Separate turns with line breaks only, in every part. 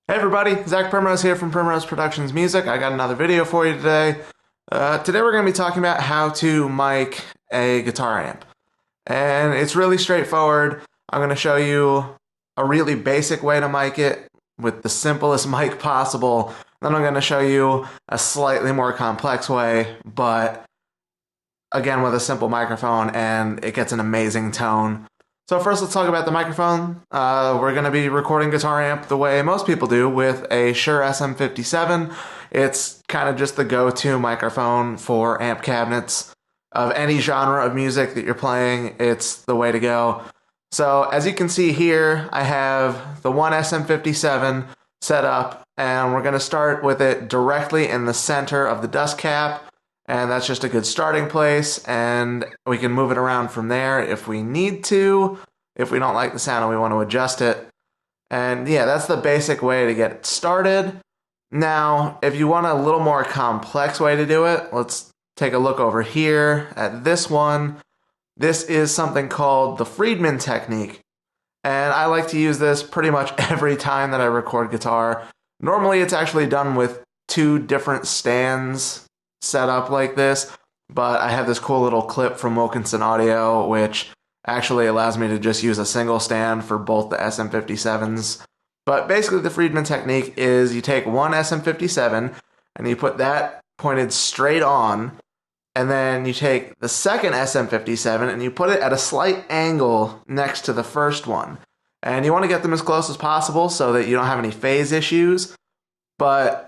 Hey everybody, Zach Primrose here from Primrose Productions Music. I got another video for you today. Today we're going to be talking about how to mic a guitar amp. And it's really straightforward. I'm going to show you a really basic way to mic it with the simplest mic possible. Then I'm going to show you a slightly more complex way, but again with a simple microphone, and it gets an amazing tone. So first, let's talk about the microphone. We're going to be recording guitar amp the way most people do with a Shure SM57. It's kind of just the go-to microphone for amp cabinets of any genre of music that you're playing. It's the way to go. So as you can see here, I have the one SM57 set up, and we're going to start with it directly in the center of the dust cap. And that's just a good starting place, and we can move it around from there if we need to, if we don't like the sound and we want to adjust it. And yeah, that's the basic way to get started. Now, if you want a little more complex way to do it, let's take a look over here at this one. This is something called the Freedman Technique, and I like to use this pretty much every time that I record guitar. Normally, it's actually done with two different stands set up like this, but I have this cool little clip from Wilkinson Audio which actually allows me to just use a single stand for both the SM57s. But basically the Freedman technique is you take one SM57 and you put that pointed straight on, and then you take the second SM57 and you put it at a slight angle next to the first one. And you want to get them as close as possible so that you don't have any phase issues, but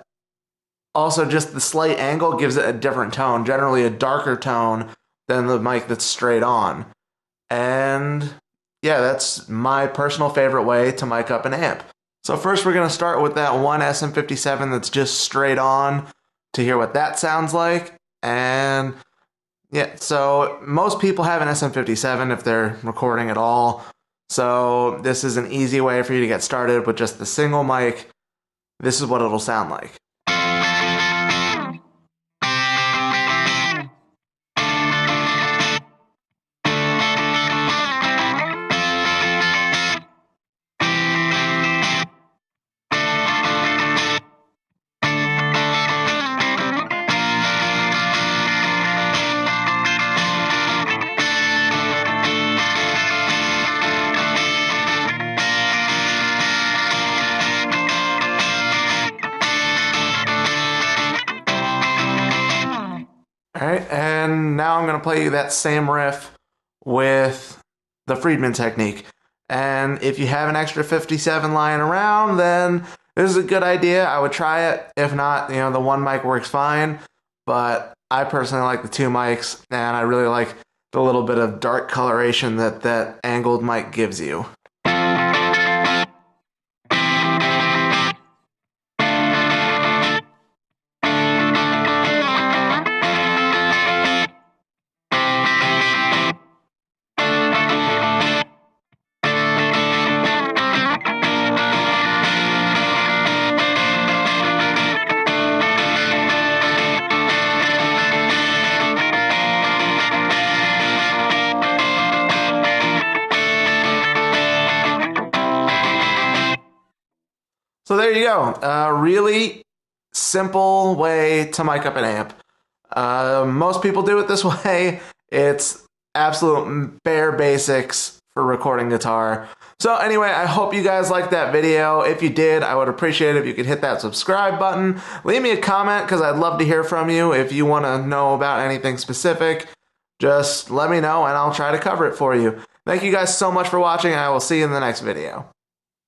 also, just the slight angle gives it a different tone, generally a darker tone than the mic that's straight on. And yeah, that's my personal favorite way to mic up an amp. So first we're going to start with that one SM57 that's just straight on to hear what that sounds like. And yeah, so most people have an SM57 if they're recording at all. So this is an easy way for you to get started with just the single mic. This is what it'll sound like. Alright, and now I'm going to play you that same riff with the Freedman technique. And if you have an extra 57 lying around, then this is a good idea. I would try it. If not, the one mic works fine. But I personally like the two mics, and I really like the little bit of dark coloration that that angled mic gives you. So there you go. Really simple way to mic up an amp. Most people do it this way. It's absolute bare basics for recording guitar. So anyway, I hope you guys liked that video. If you did, I would appreciate it if you could hit that subscribe button. Leave me a comment because I'd love to hear from you. If you want to know about anything specific, just let me know and I'll try to cover it for you. Thank you guys so much for watching, and I will see you in the next video.